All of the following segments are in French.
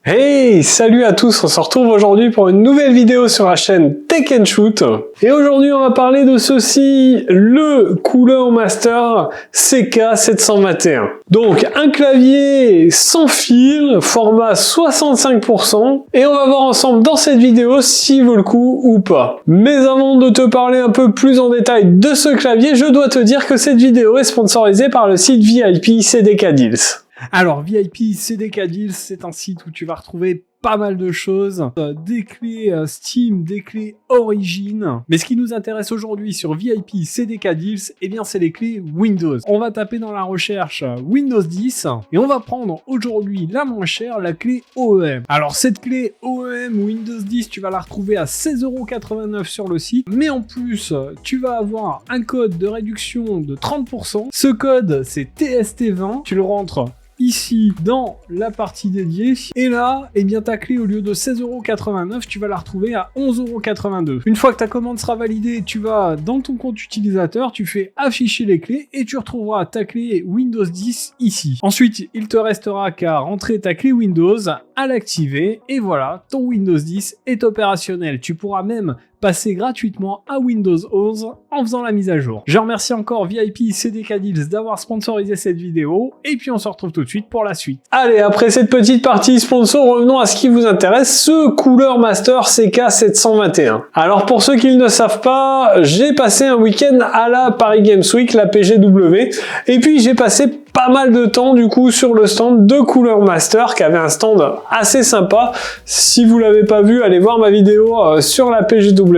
Hey, salut à tous, on se retrouve aujourd'hui pour une nouvelle vidéo sur la chaîne Tech & Shoot. Et aujourd'hui on va parler de ceci, le Cooler Master CK721. Donc un clavier sans fil, format 65%, et on va voir ensemble dans cette vidéo s'il vaut le coup ou pas. Mais avant de te parler un peu plus en détail de ce clavier, je dois te dire que cette vidéo est sponsorisée par le site VIP CDK Deals. Alors, VIP CDK Deals, c'est un site où tu vas retrouver pas mal de choses, des clés Steam, des clés Origin. Mais ce qui nous intéresse aujourd'hui sur VIP CDK Deals, eh bien c'est les clés Windows. On va taper dans la recherche Windows 10 et on va prendre aujourd'hui la moins chère, la clé OEM. Alors cette clé OEM Windows 10, tu vas la retrouver à 16,89€ sur le site. Mais en plus, tu vas avoir un code de réduction de 30%. Ce code, c'est TST20. Tu le rentres ici dans la partie dédiée, et là, eh bien ta clé au lieu de 16,89€, tu vas la retrouver à 11,82€. Une fois que ta commande sera validée, tu vas dans ton compte utilisateur, tu fais afficher les clés et tu retrouveras ta clé Windows 10 ici. Ensuite, il te restera qu'à rentrer ta clé Windows, à l'activer, et voilà, ton Windows 10 est opérationnel. Tu pourras même passer gratuitement à Windows 11 en faisant la mise à jour. Je remercie encore VIP CDK Deals d'avoir sponsorisé cette vidéo, et puis on se retrouve tout de suite pour la suite. Allez, après cette petite partie sponsor, revenons à ce qui vous intéresse, ce Cooler Master CK721. Alors pour ceux qui ne le savent pas, j'ai passé un week-end à la Paris Games Week, la PGW, et puis j'ai passé pas mal de temps du coup sur le stand de Cooler Master qui avait un stand assez sympa. Si vous l'avez pas vu, allez voir ma vidéo sur la PGW,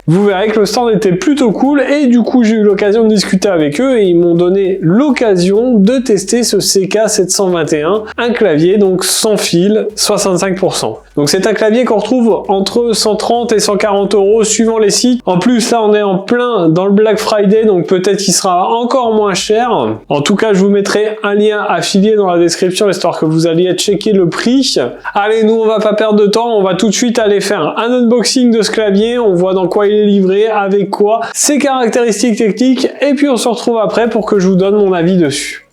vous verrez que le stand était plutôt cool et du coup j'ai eu l'occasion de discuter avec eux et ils m'ont donné l'occasion de tester ce CK721, un clavier donc sans fil, 65%. Donc c'est un clavier qu'on retrouve entre 130 et 140€ suivant les sites. En plus là on est en plein dans le Black Friday, donc peut-être qu'il sera encore moins cher. En tout cas je vous mettrai un lien affilié dans la description histoire que vous alliez checker le prix. Allez, nous on va pas perdre de temps, on va tout de suite aller faire un unboxing de ce clavier, on voit dans quoi il est livré, avec quoi, ses caractéristiques techniques, et puis on se retrouve après pour que je vous donne mon avis dessus.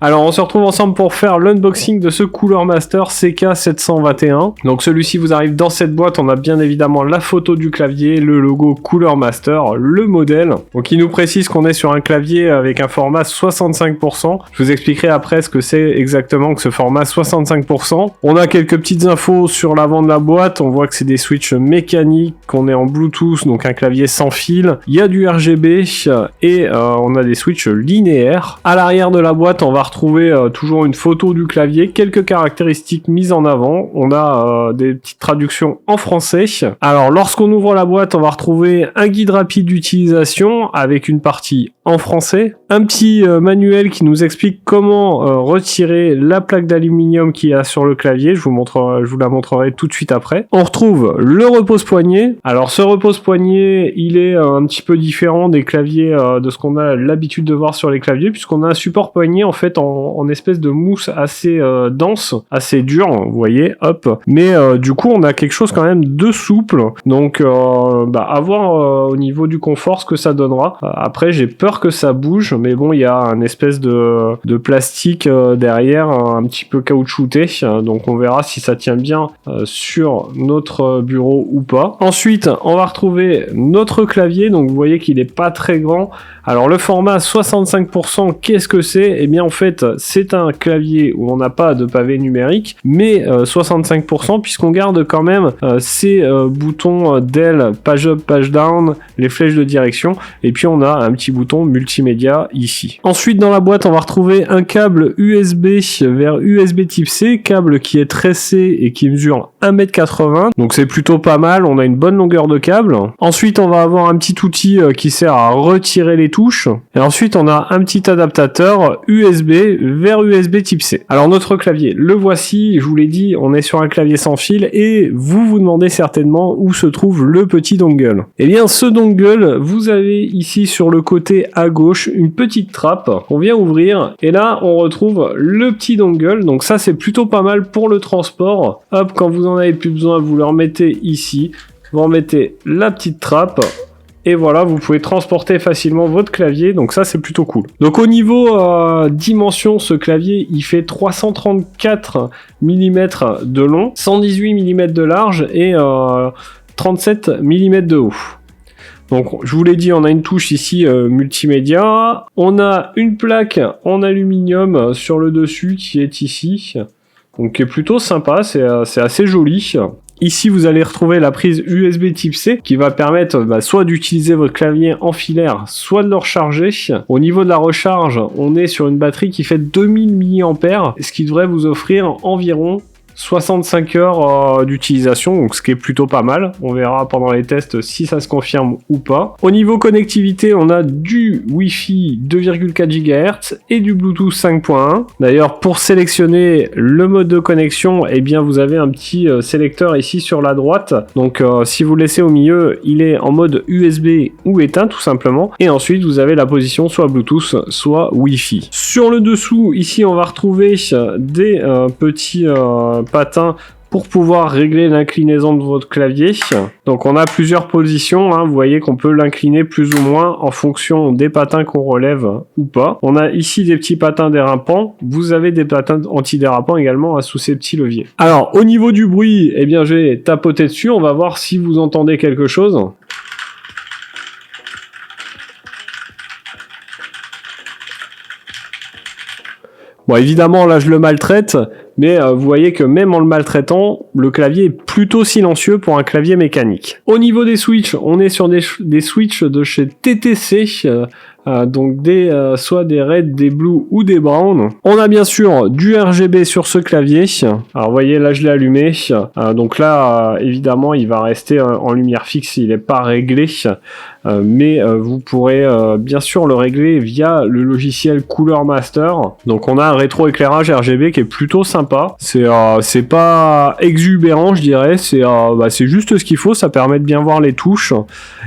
Alors on se retrouve ensemble pour faire l'unboxing de ce Cooler Master CK721. Donc celui-ci vous arrive dans cette boîte, on a bien évidemment la photo du clavier, le logo Cooler Master, le modèle. Donc il nous précise qu'on est sur un clavier avec un format 65%. Je vous expliquerai après ce que c'est exactement que ce format 65%. On a quelques petites infos sur l'avant de la boîte, on voit que c'est des switches mécaniques, qu'on est en Bluetooth, donc un clavier sans fil. Il y a du RGB et on a des switches linéaires. À l'arrière de la boîte, on va retrouver toujours une photo du clavier, quelques caractéristiques mises en avant. On a des petites traductions en français. Alors lorsqu'on ouvre la boîte, on va retrouver un guide rapide d'utilisation avec une partie en français, un petit manuel qui nous explique comment retirer la plaque d'aluminium qu'il y a sur le clavier. Je vous la montrerai tout de suite après. On retrouve le repose-poignet. Alors ce repose-poignet, il est un petit peu différent des claviers de ce qu'on a l'habitude de voir sur les claviers, puisqu'on a un support poignet en fait en espèce de mousse assez dense, assez dure, vous voyez, hop. Mais du coup, on a quelque chose quand même de souple. Donc, à voir au niveau du confort ce que ça donnera. Après, j'ai peur que ça bouge, mais bon, il y a un espèce de plastique derrière, un petit peu caoutchouté. Donc, on verra si ça tient bien sur notre bureau ou pas. Ensuite, on va retrouver notre clavier. Donc, vous voyez qu'il est pas très grand. Alors, le format 65%, qu'est-ce que c'est ? Eh bien, en fait, c'est un clavier où on n'a pas de pavé numérique, mais 65% puisqu'on garde quand même ces boutons d'L, page up, page down, les flèches de direction, et puis on a un petit bouton multimédia ici. Ensuite, dans la boîte, on va retrouver un câble USB vers USB type C, câble qui est tressé et qui mesure 1m80, donc c'est plutôt pas mal, on a une bonne longueur de câble. Ensuite, on va avoir un petit outil qui sert à retirer les touches, et ensuite on a un petit adaptateur USB vers USB type C. Alors notre clavier, le voici, je vous l'ai dit, on est sur un clavier sans fil et vous vous demandez certainement où se trouve le petit dongle. Eh bien ce dongle, vous avez ici sur le côté à gauche une petite trappe qu'on vient ouvrir et là on retrouve le petit dongle, donc ça c'est plutôt pas mal pour le transport. Hop, quand vous en avez plus besoin, vous le remettez ici, vous remettez la petite trappe Et voilà, vous pouvez transporter facilement votre clavier, donc ça c'est plutôt cool. Donc au niveau dimension, ce clavier il fait 334 mm de long, 118 mm de large et 37 mm de haut. Donc je vous l'ai dit, on a une touche ici multimédia, on a une plaque en aluminium sur le dessus qui est ici, donc qui est plutôt sympa, c'est assez joli. Ici, vous allez retrouver la prise USB type C qui va permettre soit d'utiliser votre clavier en filaire, soit de le recharger. Au niveau de la recharge, on est sur une batterie qui fait 2000 mAh, ce qui devrait vous offrir environ 65 heures d'utilisation, donc ce qui est plutôt pas mal. On verra pendant les tests si ça se confirme ou pas. Au niveau connectivité, on a du Wi-Fi 2,4 GHz et du Bluetooth 5.1. D'ailleurs, pour sélectionner le mode de connexion, eh bien, vous avez un petit sélecteur ici sur la droite. Donc, si vous le laissez au milieu, il est en mode USB ou éteint, tout simplement. Et ensuite, vous avez la position soit Bluetooth, soit Wi-Fi. Sur le dessous, ici, on va retrouver des petits patins pour pouvoir régler l'inclinaison de votre clavier. Donc on a plusieurs positions, hein. Vous voyez qu'on peut l'incliner plus ou moins en fonction des patins qu'on relève ou pas. On a ici des petits patins dérapants, vous avez des patins antidérapants également sous ces petits leviers. Alors au niveau du bruit, eh bien je vais tapoter dessus, on va voir si vous entendez quelque chose. Bon, évidemment, là, je le maltraite, mais vous voyez que même en le maltraitant, le clavier est plutôt silencieux pour un clavier mécanique. Au niveau des switches, on est sur des switches de chez TTC, donc soit des Red, des Blue ou des Brown. On a bien sûr du RGB sur ce clavier. Alors vous voyez, là je l'ai allumé. Donc là, évidemment, il va rester en lumière fixe, il n'est pas réglé. Mais vous pourrez bien sûr le régler via le logiciel Cooler Master. Donc on a un rétroéclairage RGB qui est plutôt sympa. C'est pas exubérant, je dirais. C'est juste ce qu'il faut. Ça permet de bien voir les touches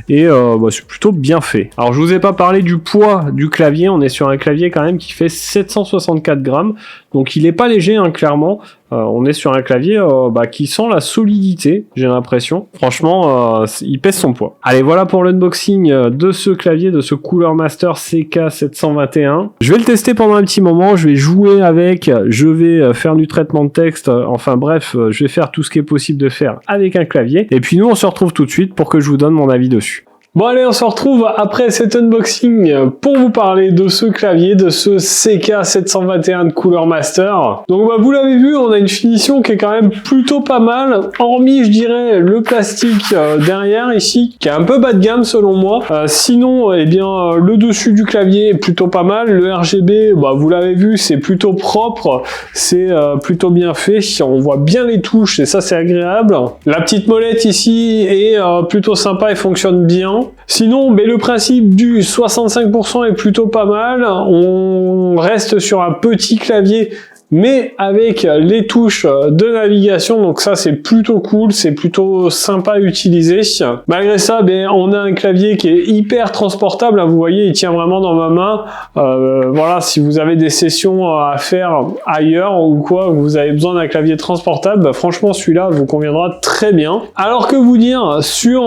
et c'est plutôt bien fait. Alors je vous ai pas parlé du poids du clavier. On est sur un clavier quand même qui fait 764 grammes. Donc il est pas léger, hein, clairement. On est sur un clavier qui sent la solidité, j'ai l'impression. Franchement, il pèse son poids. Allez, voilà pour l'unboxing de ce clavier, de ce Cooler Master CK721. Je vais le tester pendant un petit moment, je vais jouer avec, je vais faire du traitement de texte, enfin bref, je vais faire tout ce qui est possible de faire avec un clavier. Et puis nous, on se retrouve tout de suite pour que je vous donne mon avis dessus. Bon allez, on se retrouve après cet unboxing pour vous parler de ce clavier, de ce CK721 de Cooler Master. Donc vous l'avez vu, on a une finition qui est quand même plutôt pas mal, hormis je dirais le plastique derrière ici, qui est un peu bas de gamme selon moi. Sinon, eh bien le dessus du clavier est plutôt pas mal, le RGB, vous l'avez vu, c'est plutôt propre, c'est plutôt bien fait, on voit bien les touches et ça c'est agréable. La petite molette ici est plutôt sympa et fonctionne bien. Sinon, le principe du 65% est plutôt pas mal. On reste sur un petit clavier, mais avec les touches de navigation, donc ça c'est plutôt cool, c'est plutôt sympa à utiliser. Malgré ça, on a un clavier qui est hyper transportable, hein, vous voyez, il tient vraiment dans ma main. Voilà, si vous avez des sessions à faire ailleurs ou quoi, vous avez besoin d'un clavier transportable, franchement celui-là vous conviendra très bien. Alors que vous dire sur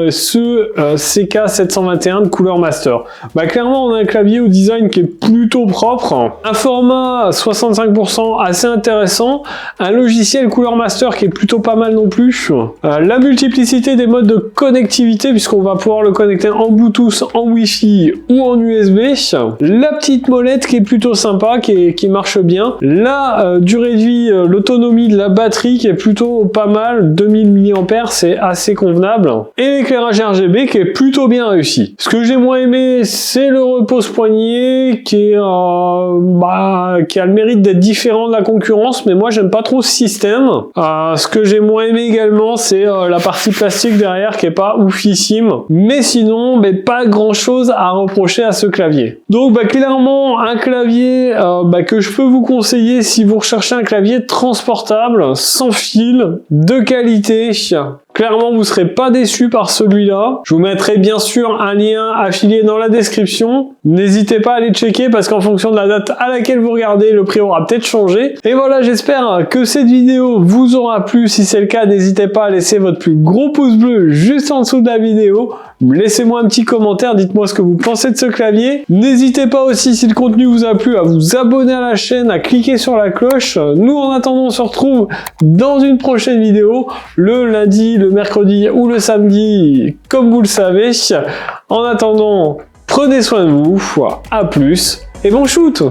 ce CK721 de Cooler Master, clairement on a un clavier au design qui est plutôt propre, un format 65% assez intéressant, un logiciel Cooler Master qui est plutôt pas mal non plus, la multiplicité des modes de connectivité puisqu'on va pouvoir le connecter en Bluetooth, en Wi-Fi ou en USB, la petite molette qui est plutôt sympa, qui marche bien, la durée de vie, l'autonomie de la batterie qui est plutôt pas mal, 2000 mAh, c'est assez convenable, et l'éclairage RGB qui est plutôt bien réussi. Ce que j'ai moins aimé, c'est le repose-poignet qui a le mérite d'être différent de la concurrence, mais moi j'aime pas trop ce système. Ce que j'ai moins aimé également, c'est la partie plastique derrière qui est pas oufissime, mais sinon pas grand chose à reprocher à ce clavier. Donc clairement un clavier que je peux vous conseiller si vous recherchez un clavier transportable, sans fil, de qualité, Clairement, vous serez pas déçus par celui-là. Je vous mettrai bien sûr un lien affilié dans la description. N'hésitez pas à aller checker parce qu'en fonction de la date à laquelle vous regardez, le prix aura peut-être changé. Et voilà, j'espère que cette vidéo vous aura plu. Si c'est le cas, n'hésitez pas à laisser votre plus gros pouce bleu juste en dessous de la vidéo. Laissez-moi un petit commentaire, dites-moi ce que vous pensez de ce clavier. N'hésitez pas aussi, si le contenu vous a plu, à vous abonner à la chaîne, à cliquer sur la cloche. Nous, en attendant, on se retrouve dans une prochaine vidéo, le lundi, le mercredi ou le samedi, comme vous le savez. En attendant, prenez soin de vous, à plus et bon shoot!